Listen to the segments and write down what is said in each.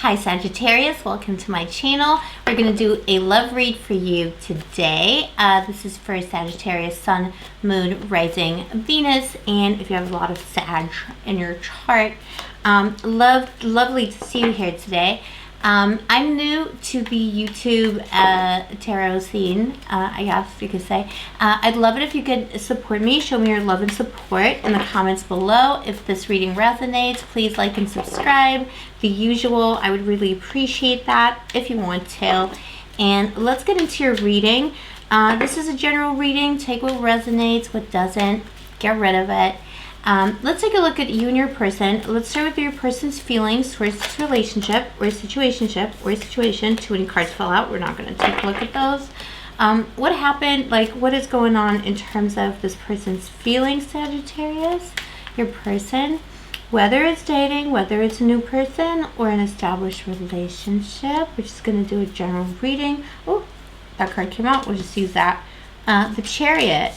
Hi Sagittarius, welcome to my channel. We're going to do a love read for you today. This is for Sagittarius, Sun, Moon, Rising, Venus, and if you have a lot of Sag in your chart, lovely to see you here today. I'm new to the YouTube tarot scene, I guess you could say. I'd love it if you could support me, show me your love and support in the comments below. If this reading resonates, please like and subscribe. The usual, I would really appreciate that if you want to. And let's get into your reading. This is a general reading. Take what resonates, what doesn't, get rid of it. Let's take a look at you and your person. Let's start with your person's feelings towards this relationship or situationship or situation. Too many cards fell out. We're not going to take a look at those. What happened? Like, what is going on in terms of this person's feelings, Sagittarius? Your person, whether it's dating, whether it's a new person or an established relationship. We're just going to do a general reading. Oh, that card came out. We'll just use that. The Chariot.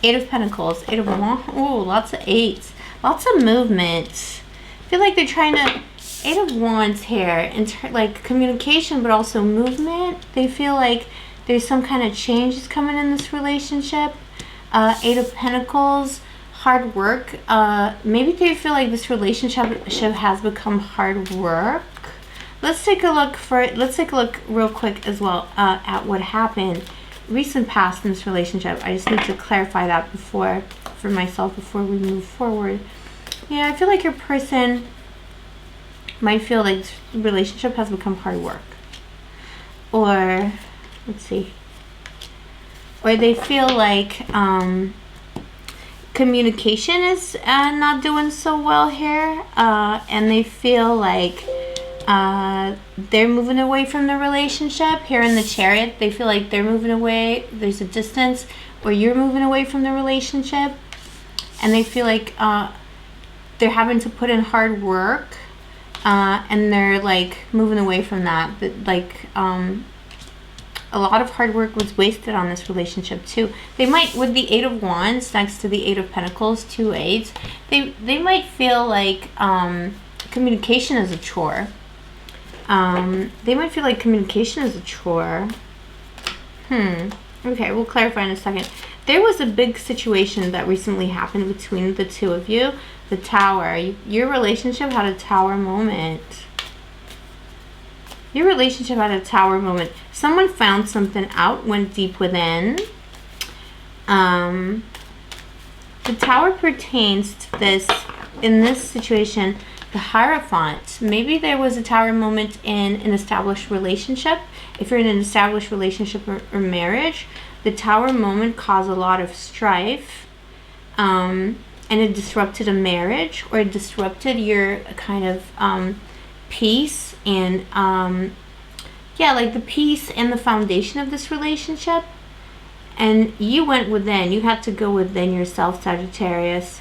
Eight of Pentacles, Eight of Wands. Oh, lots of eights. Lots of movement. I feel like they're trying to... Eight of Wands here. Like communication, but also movement. They feel like there's some kind of changes coming in this relationship. Eight of Pentacles, hard work. Maybe they feel like this relationship has become hard work. Let's take a look real quick as well at what happened recent past in this relationship. I just need to clarify that for myself before we move forward. Yeah, I feel like your person might feel like this relationship has become hard work. Or, let's see. Or they feel like communication is not doing so well here. And they feel like they're moving away from the relationship. Here in the Chariot, they feel like they're moving away. There's a distance, or you're moving away from the relationship, and they feel like they're having to put in hard work, and they're like moving away from that. But like a lot of hard work was wasted on this relationship too. They might, with the Eight of Wands next to the Eight of Pentacles, two eights, they might feel like communication is a chore. They might feel like communication is a chore. Okay, we'll clarify in a second. There was a big situation that recently happened between the two of you. The Tower. Your relationship had a Tower moment. Your relationship had a Tower moment. Someone found something out, went deep within. The Tower pertains to this, in this situation, the Hierophant. Maybe there was a Tower moment in an established relationship. If you're in an established relationship or marriage, the Tower moment caused a lot of strife, and it disrupted a marriage, or it disrupted your kind of peace and yeah, like the peace and the foundation of this relationship. And you went within. You had to go within yourself, Sagittarius.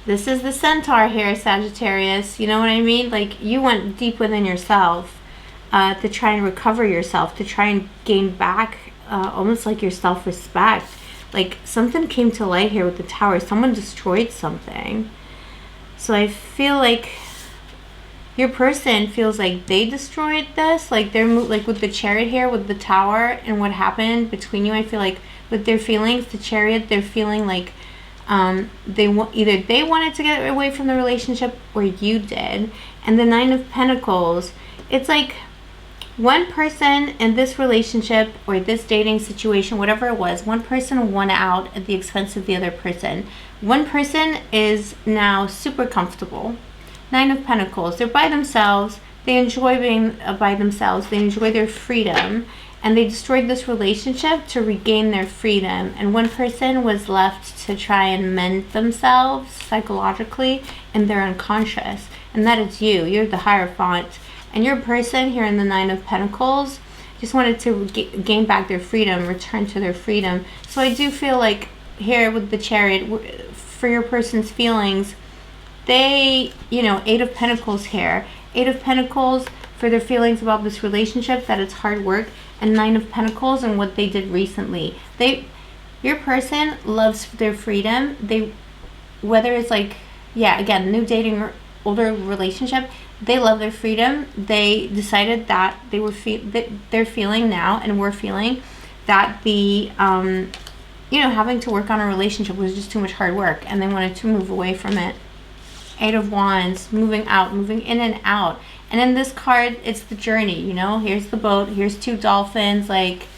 This is the Centaur here, Sagittarius. You know what I mean? Like, you went deep within yourself to try and recover yourself, to try and gain back almost like your self-respect. Like, something came to light here with the Tower. Someone destroyed something. So I feel like your person feels like they destroyed this. Like, they're like with the Chariot here, with the Tower, and what happened between you. I feel like with their feelings, the Chariot, they're feeling like either they wanted to get away from the relationship or you did. And the Nine of Pentacles, it's like one person in this relationship or this dating situation, whatever it was, one person won out at the expense of the other person. One person is now super comfortable. Nine of Pentacles, they're by themselves. They enjoy being by themselves. They enjoy their freedom. And they destroyed this relationship to regain their freedom. And one person was left to try and mend themselves psychologically, and they're unconscious. And that is you. You're the Hierophant. And your person here in the Nine of Pentacles just wanted to gain back their freedom, return to their freedom. So I do feel like here with the Chariot, for your person's feelings, they, you know, Eight of Pentacles here. Eight of Pentacles for their feelings about this relationship, that it's hard work. And Nine of Pentacles and what they did recently. Your person loves their freedom. Whether it's like, yeah, again, new dating older relationship, they love their freedom. They decided that that they're feeling now, and we're feeling that the having to work on a relationship was just too much hard work, and they wanted to move away from it. 8 of Wands, moving out, moving in and out. And in this card, it's the journey, here's the boat, here's 2 dolphins, like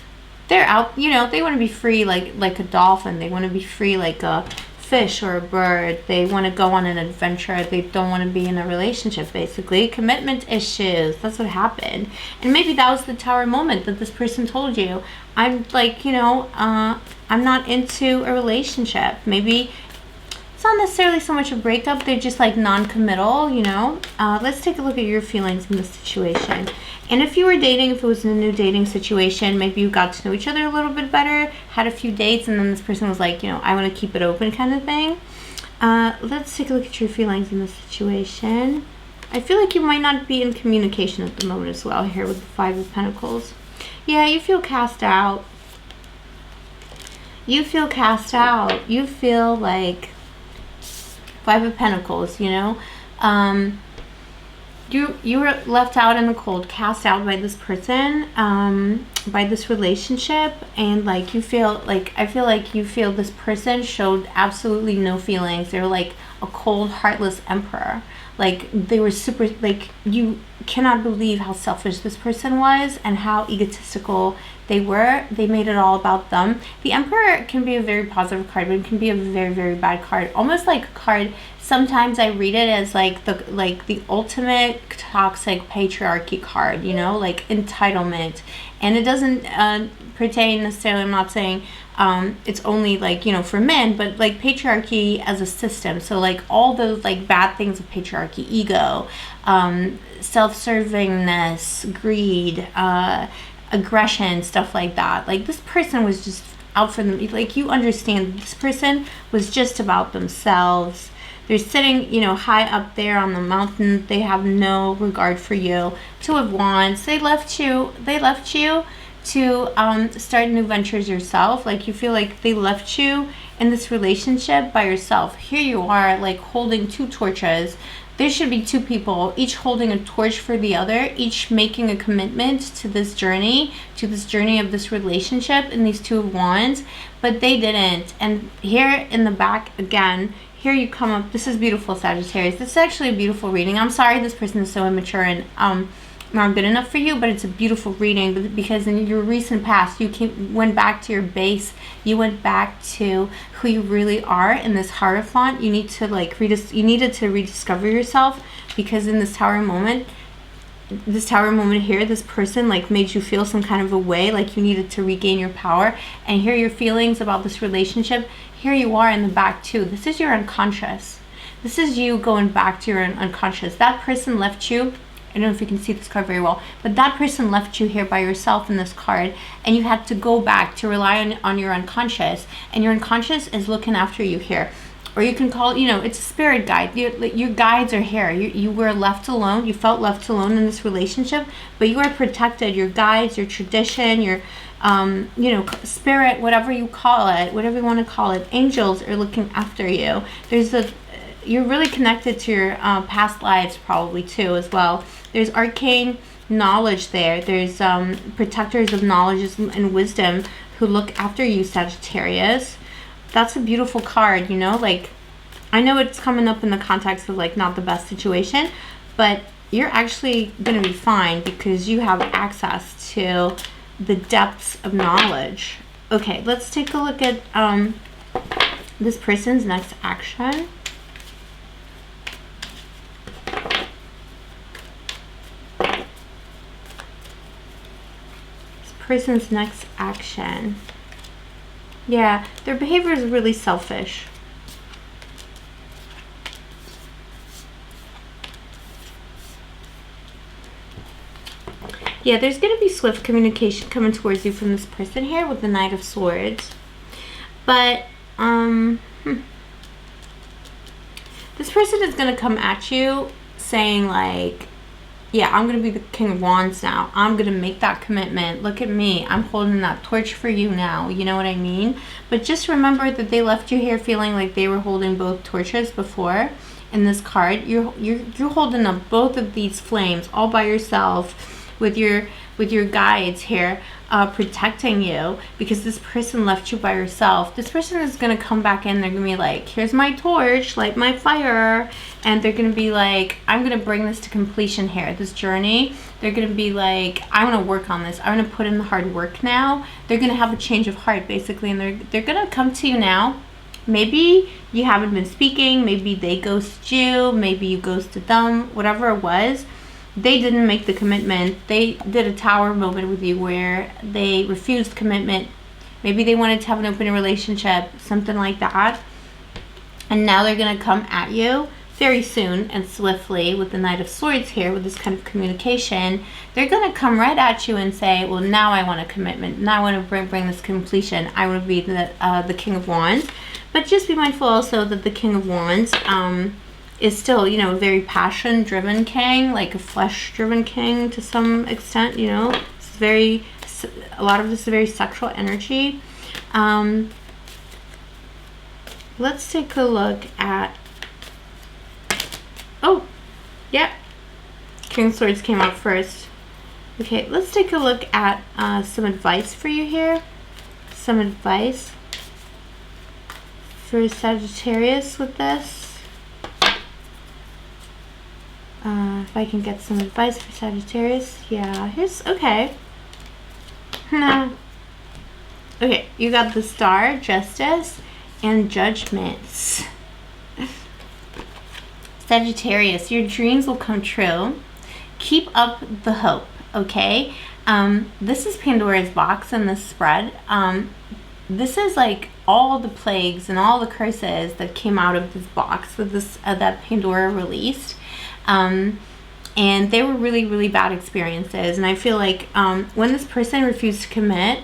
they're out, they want to be free like a dolphin. They want to be free like a fish or a bird. They want to go on an adventure. They don't want to be in a relationship, basically. Commitment issues, that's what happened. And maybe that was the Tower moment that this person told you. I'm like, I'm not into a relationship. Maybe it's not necessarily so much a breakup, they're just like non-committal, let's take a look at your feelings in this situation. And if you were dating, if it was a new dating situation, maybe you got to know each other a little bit better, had a few dates, and then this person was like, I want to keep it open kind of thing. Let's take a look at your feelings in this situation. I feel like you might not be in communication at the moment as well here with the 5 of Pentacles. Yeah, you feel cast out. You feel cast out. You feel like 5 of Pentacles, you were left out in the cold, cast out by this person, by this relationship, and like I feel like you feel this person showed absolutely no feelings. They're like a cold, heartless emperor. Like they were super, like you cannot believe how selfish this person was and how egotistical they were. They made it all about them. The Emperor can be a very positive card, but it can be a very, very bad card. Almost like a card, sometimes I read it as like the ultimate toxic patriarchy card, like entitlement. And it doesn't pertain necessarily, I'm not saying it's only like, for men, but like patriarchy as a system. So like all those like bad things of patriarchy, ego, self-servingness, greed, aggression, stuff like that. Like this person was just out for them. Like you understand, this person was just about themselves. They're sitting, high up there on the mountain. They have no regard for you. 2 of Wands. They left you to start new ventures yourself. Like you feel like they left you in this relationship by yourself. Here you are, like holding 2 torches. There should be 2 people, each holding a torch for the other, each making a commitment to this journey of this relationship in these 2 of Wands, but they didn't. And here in the back again, here you come up. This is beautiful, Sagittarius. This is actually a beautiful reading. I'm sorry this person is so immature and not good enough for you, but it's a beautiful reading because in your recent past you went back to your base. You went back to who you really are in this Hierophant. You need to like you needed to rediscover yourself, because in this Tower moment here, this person like made you feel some kind of a way, like you needed to regain your power. And here your feelings about this relationship, here you are in the back too. This is your unconscious. This is you going back to your unconscious. That person left you. I don't know if you can see this card very well, but that person left you here by yourself in this card, and you had to go back to rely on your unconscious, and your unconscious is looking after you here. Or you can call it, it's a spirit guide. Your guides are here. You were left alone. You felt left alone in this relationship, but you are protected. Your guides, your tradition, your, spirit, whatever you call it, whatever you want to call it, angels are looking after you. You're really connected to your past lives probably too as well. There's arcane knowledge there. There's protectors of knowledge and wisdom who look after you, Sagittarius. That's a beautiful card, like I know it's coming up in the context of like not the best situation, but you're actually going to be fine because you have access to the depths of knowledge. Okay, let's take a look at this person's next action. Person's next action. Yeah, their behavior is really selfish. Yeah, there's going to be swift communication coming towards you from this person here with the Knight of Swords. But this person is going to come at you saying like, yeah, I'm going to be the King of Wands now. I'm going to make that commitment. Look at me. I'm holding that torch for you now. You know what I mean? But just remember that they left you here feeling like they were holding both torches before. in this card, you're holding up both of these flames all by yourself with your guides here, protecting you, because this person left you by yourself. This person is going to come back in. They're going to be like, here's my torch, light my fire. And they're going to be like, I'm going to bring this to completion here, this journey. They're going to be like, I want to work on this. I want to put in the hard work now. They're going to have a change of heart, basically. And they're going to come to you now. Maybe you haven't been speaking. Maybe they ghosted you. Maybe you ghosted them. Whatever it was, they didn't make the commitment. They did a tower moment with you where they refused commitment. Maybe they wanted to have an open relationship, something like that. And now they're going to come at you very soon and swiftly with the Knight of Swords here, with this kind of communication. They're going to come right at you and say, well, now I want a commitment. Now I want to bring this completion. I want to be the King of Wands. But just be mindful also that the King of Wands is still, you know, a very passion-driven king, like a flesh-driven king to some extent, you know. It's very, a lot of this is very sexual energy. Let's take a look at, oh, yeah, King of Swords came out first. Okay, let's take a look at some advice for you here. Some advice for Sagittarius with this. If I can get some advice for Sagittarius. Yeah, here's, okay. Okay, you got the Star, Justice, and Judgments. Sagittarius, your dreams will come true. Keep up the hope, okay? This is Pandora's box in this spread. This is like all the plagues and all the curses that came out of this box with this that Pandora released. And they were really, really bad experiences. And I feel like when this person refused to commit,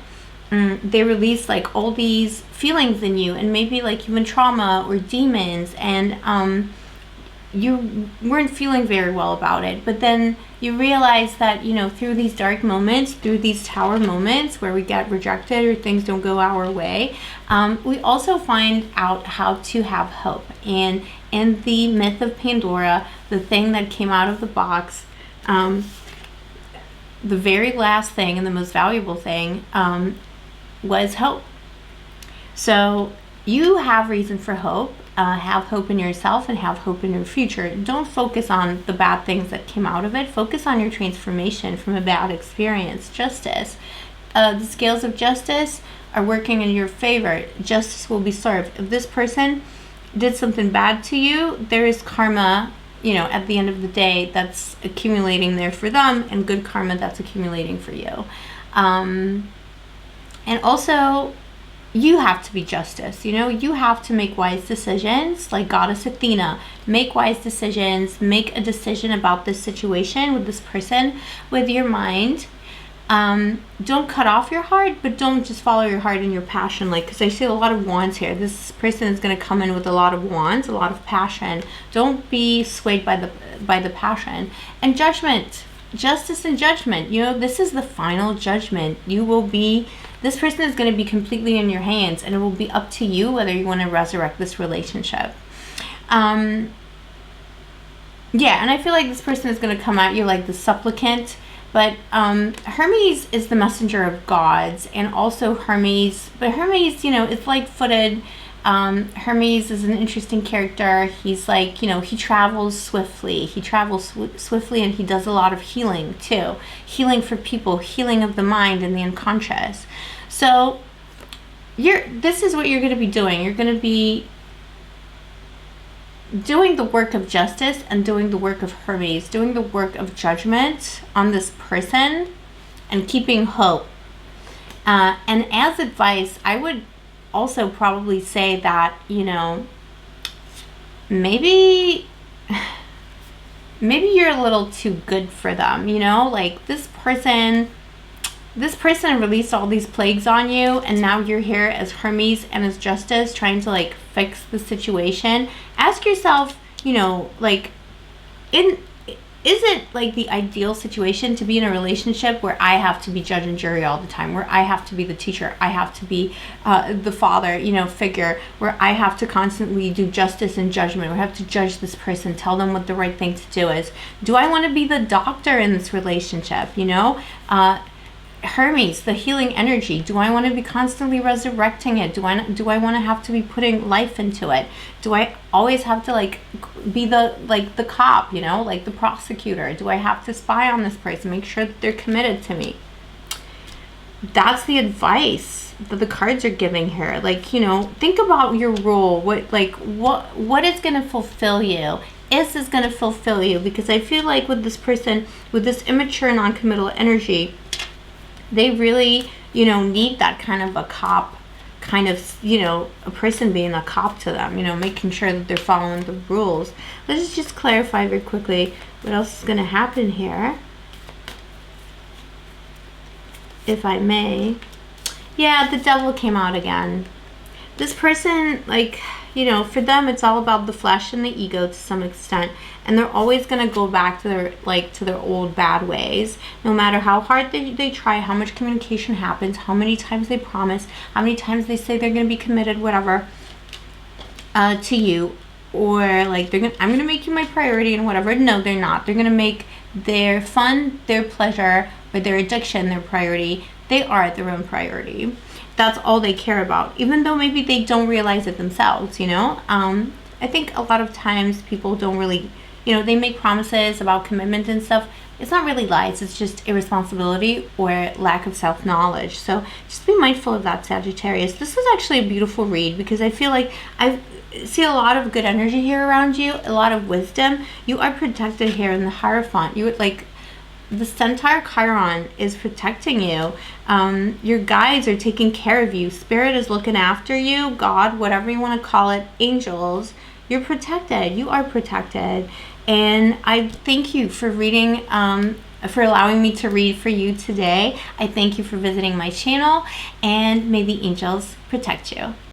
they released like all these feelings in you, and maybe like human trauma or demons, and you weren't feeling very well about it. But then you realize that, you know, through these dark moments, through these tower moments where we get rejected or things don't go our way, we also find out how to have hope. And in the myth of Pandora, the thing that came out of the box, the very last thing and the most valuable thing was hope. So you have reason for hope. Have hope in yourself and have hope in your future. Don't focus on the bad things that came out of it. Focus on your transformation from a bad experience. Justice. The scales of justice are working in your favor. Justice will be served. If this person did something bad to you, there is karma, you know, at the end of the day that's accumulating there for them, and good karma that's accumulating for you. And also, you have to be justice, you know, you have to make wise decisions like Goddess Athena. Make wise decisions, make a decision about this situation with this person with your mind. Don't cut off your heart, but don't just follow your heart and your passion. Like, because I see a lot of wands here. This person is going to come in with a lot of wands, a lot of passion. Don't be swayed by the passion. And judgment, justice and judgment. You know, this is the final judgment. This person is going to be completely in your hands, and it will be up to you whether you want to resurrect this relationship. Yeah, and I feel like this person is going to come at you like the supplicant. But Hermes is the messenger of gods, and also Hermes, you know, is light-footed. Hermes is an interesting character. He's like, you know, he travels swiftly. He travels swiftly, and he does a lot of healing too. Healing for people, healing of the mind and the unconscious. So this is what you're going to be doing. You're going to be doing the work of justice and doing the work of Hermes, doing the work of judgment on this person and keeping hope. And as advice, I would also probably say that, you know, maybe you're a little too good for them, you know, like this person released all these plagues on you, and now you're here as Hermes and as justice trying to like fix the situation. Ask yourself, you know, like isn't like the ideal situation to be in a relationship where I have to be judge and jury all the time, where I have to be the teacher, I have to be the father, figure, where I have to constantly do justice and judgment, where I have to judge this person, tell them what the right thing to do is. Do I want to be the doctor in this relationship? Hermes, the healing energy. Do I want to be constantly resurrecting it? Do I want to have to be putting life into it? Do I always have to be the cop, like the prosecutor? Do I have to spy on this person, make sure that they're committed to me? That's the advice that the cards are giving here. Think about your role. What is going to fulfill you? Is this going to fulfill you? Because I feel like with this person, with this immature non-committal energy, they really, need that kind of a cop, a person being a cop to them, making sure that they're following the rules. Let's just clarify very quickly what else is going to happen here, if I may. Yeah, the devil came out again. This person, for them, it's all about the flesh and the ego to some extent, and they're always going to go back to their old bad ways, no matter how hard they try, how much communication happens, how many times they promise, how many times they say they're going to be committed, whatever, to you, or I'm going to make you my priority and whatever. No, they're not. They're going to make their fun, their pleasure, or their addiction their priority. They are their own priority. That's all they care about, even though maybe they don't realize it themselves, I think a lot of times people don't really, they make promises about commitment and stuff. It's not really lies, it's just irresponsibility or lack of self-knowledge. So just be mindful of that, Sagittarius. This is actually a beautiful read because I feel like I see a lot of good energy here around you, a lot of wisdom. You are protected here in the Hierophant. You would the Centaur Chiron is protecting you. Your guides are taking care of you. Spirit is looking after you. God, whatever you want to call it, angels, you're protected. You are protected. And I thank you for reading, for allowing me to read for you today. I thank you for visiting my channel, and may the angels protect you.